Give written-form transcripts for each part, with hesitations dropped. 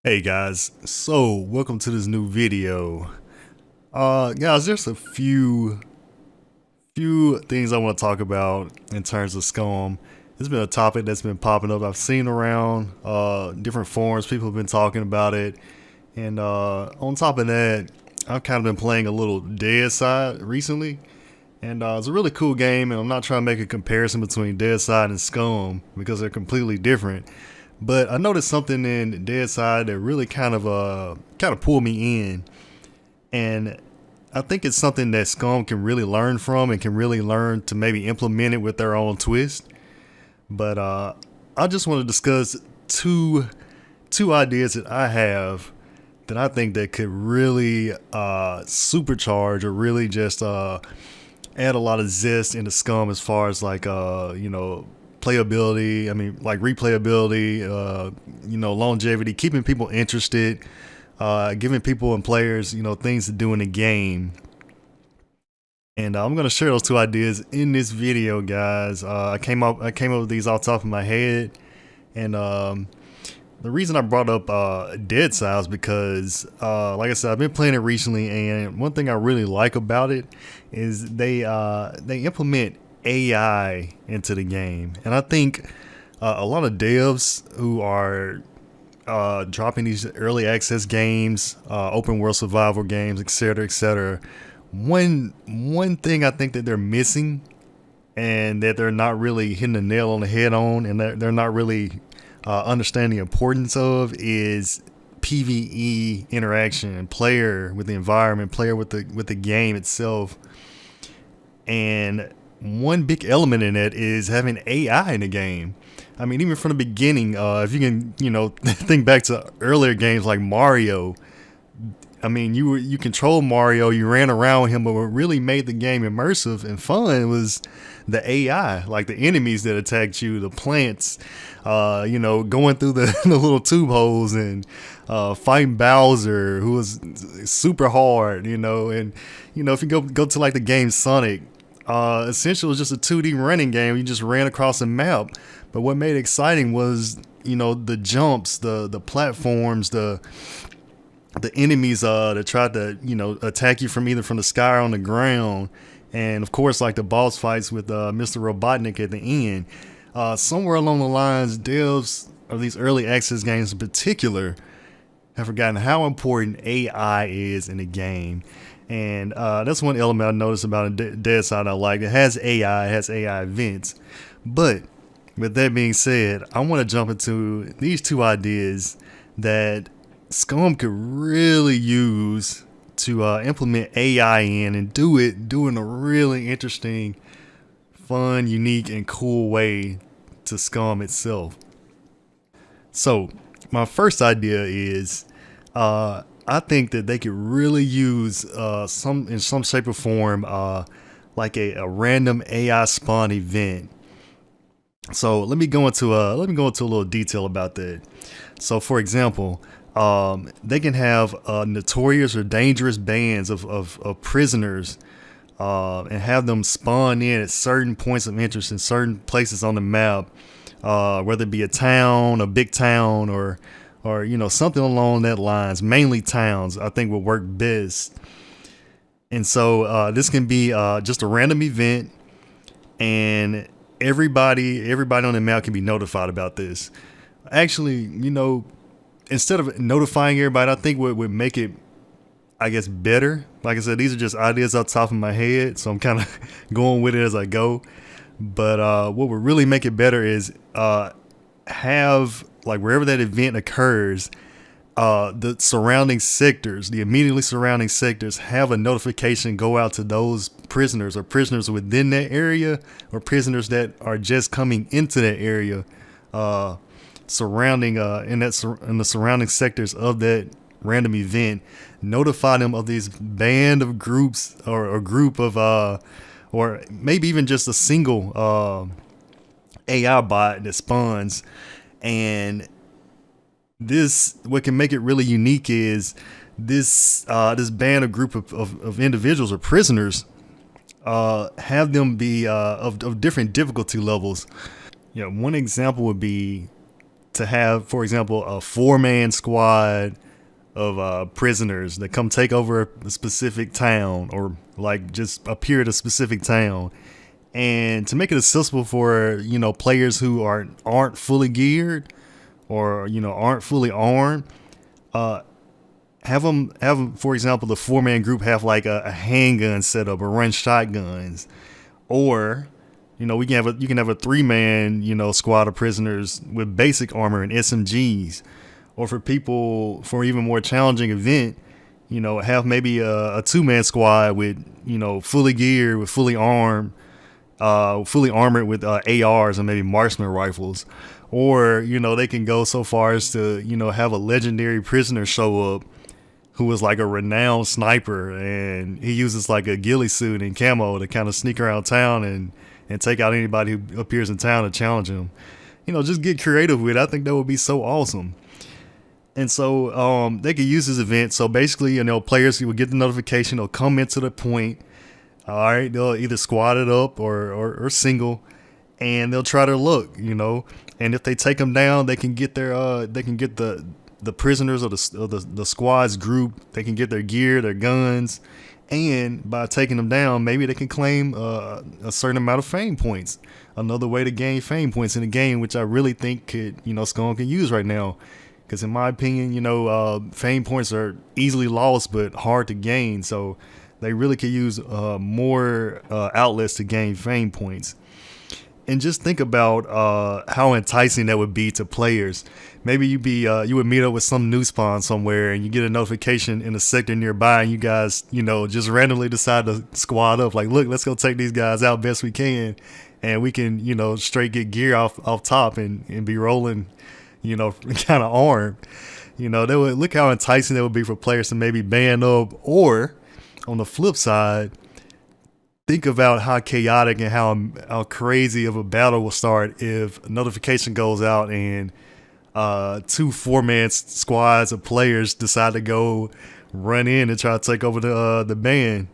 Hey guys, so welcome to this new video. Guys, there's a few things I want to talk about in terms of scum. It's been a topic that's been popping up. I've seen around different forums, people have been talking about it. And on top of that, I've kind of been playing a little Dead Side recently. And it's a really cool game, and I'm not trying to make a comparison between Dead Side and Scum because they're completely different. But I noticed something in Dead Side that really kind of pulled me in, and I think it's something that Scum can really learn from and can really learn to maybe implement it with their own twist. But I just want to discuss two ideas that I have that I think that could really supercharge or really just add a lot of zest into Scum as far as like playability. I mean, like replayability, longevity, keeping people interested, giving people and players, things to do in the game. And I'm gonna share those two ideas in this video, guys. I came up with these off the top of my head, and the reason I brought up Dead Side is because, like I said, I've been playing it recently, and one thing I really like about it is they implement AI into the game, and I think a lot of devs who are dropping these early access games, open world survival games, etc., etc. One thing I think that they're missing, and that they're not really hitting the nail on the head on, and they're not really understand the importance of, is PvE interaction, player with the environment, player with the game itself. And one big element in it is having AI in the game. I mean, even from the beginning, if you can, think back to earlier games like Mario. I mean, you controlled Mario, you ran around with him, but what really made the game immersive and fun was the AI, like the enemies that attacked you, the plants, going through the, the little tube holes, and fighting Bowser, who was super hard, and if you go to like the game Sonic, essentially it was just a 2D running game. You just ran across a map, but what made it exciting was the jumps, the platforms, the enemies that tried to attack you from either from the sky or on the ground, and of course like the boss fights with Mr. Robotnik at the end. Somewhere along the lines, devs of these early access games in particular have forgotten how important AI is in the game. And that's one element I noticed about a Dead Side I like. It has AI, it has AI events. But with that being said, I want to jump into these two ideas that Scum could really use to implement AI in, and do it in a really interesting, fun, unique, and cool way to Scum itself. So my first idea is, I think that they could really use in some shape or form, like a random AI spawn event. So let me go into a little detail about that. So for example, they can have notorious or dangerous bands of prisoners, and have them spawn in at certain points of interest in certain places on the map, whether it be a town, a big town, or something along that lines. Mainly towns, I think, would work best. And so this can be just a random event, and everybody on the map can be notified about this. Actually, instead of notifying everybody, I think what would make it, I guess, better. Like I said, these are just ideas off the top of my head, so I'm kind of going with it as I go. But what would really make it better is have, like, wherever that event occurs, the surrounding sectors, the immediately surrounding sectors, have a notification go out to those prisoners, or prisoners within that area, or prisoners that are just coming into that area, surrounding in the surrounding sectors of that random event. Notify them of these band of groups, or a group of or maybe even just a single AI bot that spawns. And this, what can make it really unique is this band, a group of individuals or prisoners, have them be of different difficulty levels. One example would be to have, for example, a 4-man squad of prisoners that come take over a specific town, or like just appear at a specific town, and to make it accessible for players who aren't fully geared, or aren't fully armed. Have them, for example, the 4-man group have like a handgun setup or run shotguns, or you can have a 3-man squad of prisoners with basic armor and SMGs. Or for people, for even more challenging event, have maybe a 2-man squad with fully geared, with fully armed with ARs and maybe marksman rifles. Or they can go so far as to have a legendary prisoner show up who was like a renowned sniper, and he uses like a ghillie suit and camo to kind of sneak around town and take out anybody who appears in town to challenge him. Just get creative with it. I think that would be so awesome. And so they could use this event. So basically, players will get the notification, they'll come into the point. All right, they'll either squad it up or single, and they'll try their luck, And if they take them down, they can get the prisoners of the squad's group. They can get their gear, their guns, and by taking them down, maybe they can claim a certain amount of fame points. Another way to gain fame points in the game, which I really think Scum can use right now. Because in my opinion, fame points are easily lost but hard to gain. So they really could use more outlets to gain fame points. And just think about how enticing that would be to players. Maybe you would meet up with some new spawn somewhere, and you get a notification in a sector nearby, and you guys just randomly decide to squad up. Like, look, let's go take these guys out best we can, and we can straight get gear off top and be rolling, kind of armed. They would look how enticing that would be for players to maybe band up. Or on the flip side, think about how chaotic and how crazy of a battle will start if a notification goes out and 2 4-man squads of players decide to go run in and try to take over the band.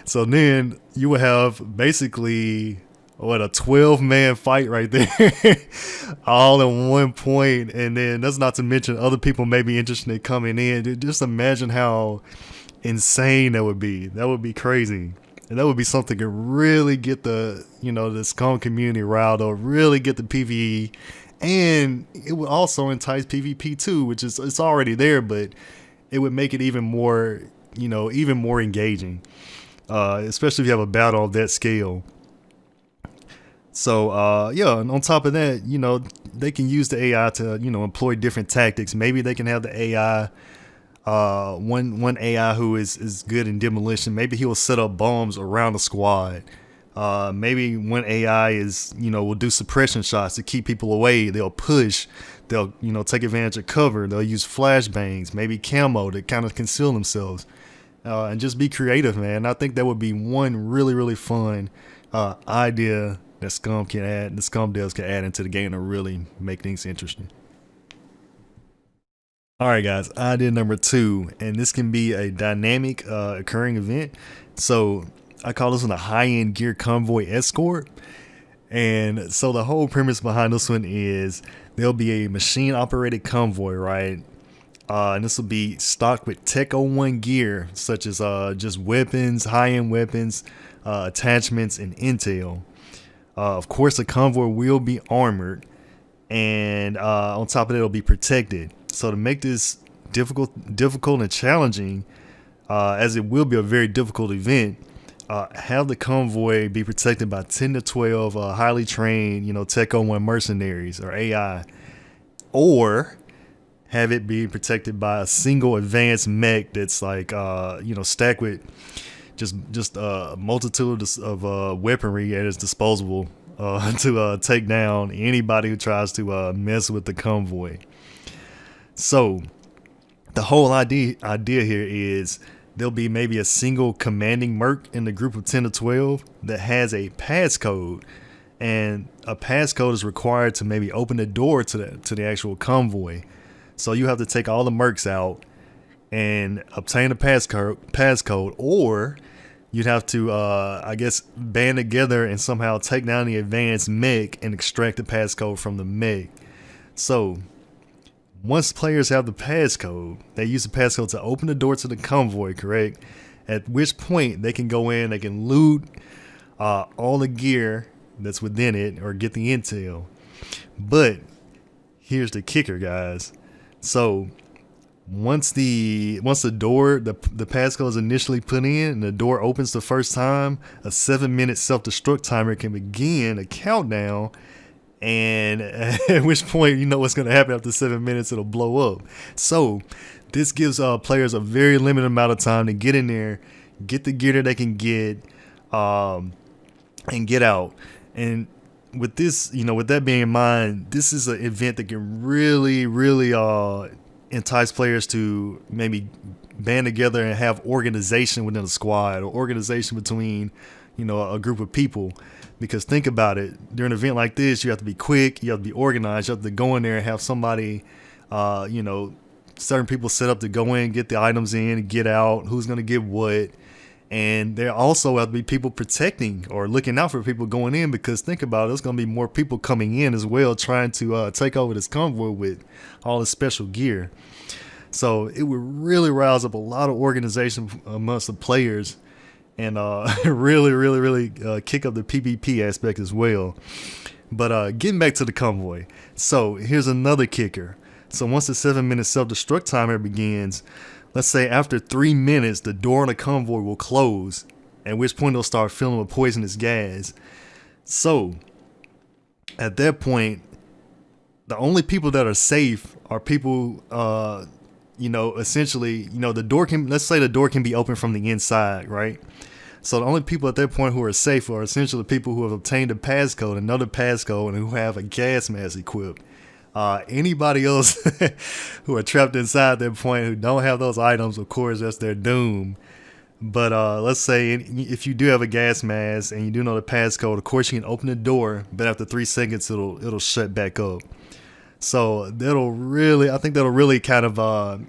So then you would have basically a 12-man fight right there, all in one point. And then that's not to mention other people may be interested in coming in. Just imagine how insane that would be. That would be crazy. And that would be something to really get the SCUM community riled up, really get the PvE. And it would also entice PvP too, which is, it's already there, but it would make it even more engaging, especially if you have a battle of that scale. So yeah, and on top of that, they can use the AI to employ different tactics. Maybe they can have the AI, one AI who is good in demolition. Maybe he will set up bombs around the squad. Maybe one AI will do suppression shots to keep people away. They'll push. They'll take advantage of cover. They'll use flashbangs, maybe camo to kind of conceal themselves, and just be creative, man. I think that would be one really fun idea that SCUM devs can add into the game to really make things interesting. Alright guys, idea number 2, and this can be a dynamic occurring event. So I call this one a high-end gear convoy escort. And so the whole premise behind this one is there'll be a machine operated convoy, right? And this will be stocked with Tech 01 gear, such as just weapons, high-end weapons, attachments, and intel. Of course, the convoy will be armored, and on top of it, it'll be protected. So to make this difficult and challenging, as it will be a very difficult event, have the convoy be protected by 10 to 12 highly trained, Tech 01 mercenaries or AI, or have it be protected by a single advanced mech that's like, stacked with just a multitude of weaponry at its disposal to take down anybody who tries to mess with the convoy. So the whole idea here is there'll be maybe a single commanding merc in the group of 10 to 12 that has a passcode, and a passcode is required to maybe open the door to the actual convoy. So you have to take all the mercs out and obtain a passcode, or you'd have to, band together and somehow take down the advanced mech and extract the passcode from the mech. So once players have the passcode, they use the passcode to open the door to the convoy, correct? At which point they can go in, they can loot all the gear that's within it or get the intel. But here's the kicker, guys. So once the door, the passcode is initially put in and the door opens the first time, a 7-minute self-destruct timer can begin a countdown. And at which point, you know what's going to happen after 7 minutes, it'll blow up. So this gives players a very limited amount of time to get in there, get the gear that they can get, and get out. And with this, with that being in mind, this is an event that can really entice players to maybe band together and have organization within a squad or organization between a group of people. Because think about it, during an event like this, you have to be quick, you have to be organized, you have to go in there and have somebody, certain people set up to go in, get the items in, and get out, who's going to get what. And there also have to be people protecting or looking out for people going in, because think about it, there's going to be more people coming in as well, trying to take over this convoy with all this special gear. So it would really rouse up a lot of organization amongst the players, and really kick up the PvP aspect as well. But getting back to the convoy, so here's another kicker. So once the 7-minute self-destruct timer begins, let's say after 3 minutes, the door on the convoy will close, at which point they'll start filling with poisonous gas. So at that point, the only people that are safe are people, essentially, the door can, let's say the door can be opened from the inside, right? So the only people at that point who are safe are essentially people who have obtained a passcode, another passcode, and who have a gas mask equipped. Anybody else who are trapped inside that point who don't have those items, of course, that's their doom. But let's say if you do have a gas mask and you do know the passcode, of course you can open the door, but after 3 seconds it'll shut back up. So I think that'll really kind of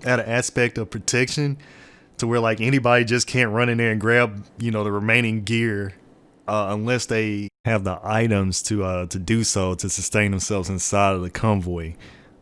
add an aspect of protection to where like anybody just can't run in there and grab the remaining gear unless they have the items to do so to sustain themselves inside of the convoy.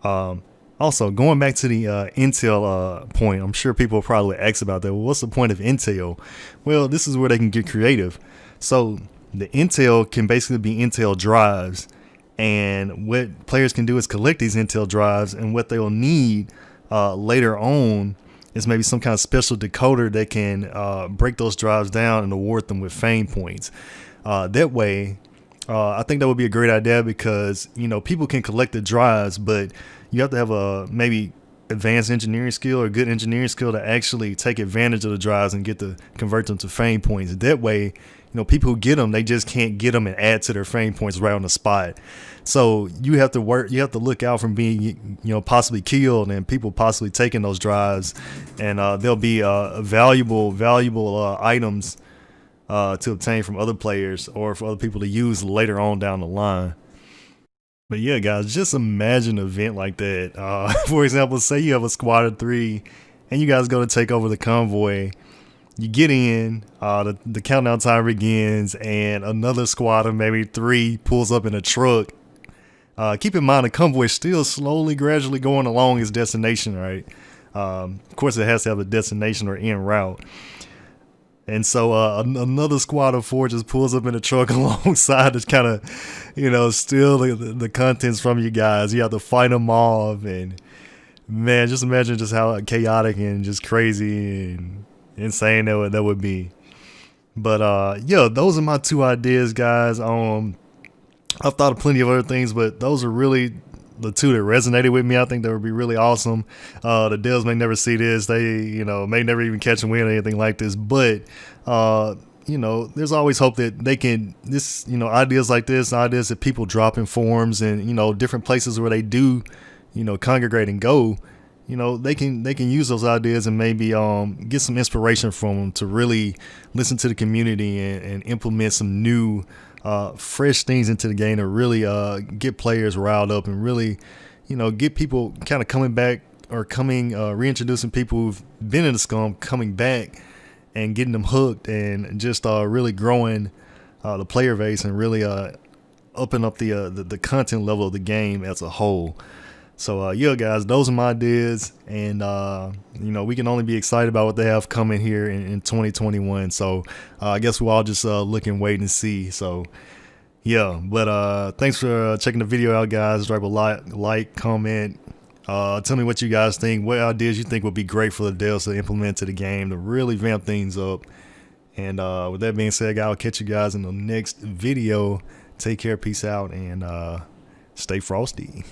Also, going back to the intel point, I'm sure people probably ask about that. Well, what's the point of intel? Well, this is where they can get creative. So the intel can basically be intel drives, and what players can do is collect these intel drives, and what they will need later on is maybe some kind of special decoder that can break those drives down and award them with fame points. That way, I think that would be a great idea, because people can collect the drives, but you have to have a maybe advanced engineering skill or good engineering skill to actually take advantage of the drives and convert them to fame points. That way, people who get them, they just can't get them and add to their fame points right on the spot. So you have to look out from being, possibly killed and people possibly taking those drives, and there'll be valuable items to obtain from other players or for other people to use later on down the line. But yeah, guys, just imagine an event like that. For example, say you have a squad of 3 and you guys go to take over the convoy. You get in, the countdown timer begins, and another squad of maybe 3 pulls up in a truck. Keep in mind, the convoy is still slowly, gradually going along its destination, right? Of course, it has to have a destination or en route. And so another squad of 4 just pulls up in a truck alongside to kind of, steal the contents from you guys. You have to fight them off, and man, just imagine just how chaotic and just crazy and insane that would be. But yeah, those are my 2 ideas, guys. I've thought of plenty of other things, but those are really the 2 that resonated with me. I think that would be really awesome. The devs may never see this, they may never even catch a win or anything like this, but there's always hope that they can, ideas like this, ideas that people drop in forums and different places where they do congregate and go, they can use those ideas and maybe get some inspiration from them to really listen to the community and implement some new fresh things into the game to really get players riled up and really get people kind of coming back or reintroducing people who've been in the scum coming back and getting them hooked, and just really growing the player base and really upping up the content level of the game as a whole. So yeah, guys, those are my ideas, and we can only be excited about what they have coming here in 2021. So I guess we'll all just look and wait and see. So yeah, but thanks for checking the video out, guys. Drop a like, comment. Tell me what you guys think. What ideas you think would be great for the devs to implement to the game to really vamp things up. And with that being said, I'll catch you guys in the next video. Take care, peace out, and stay frosty.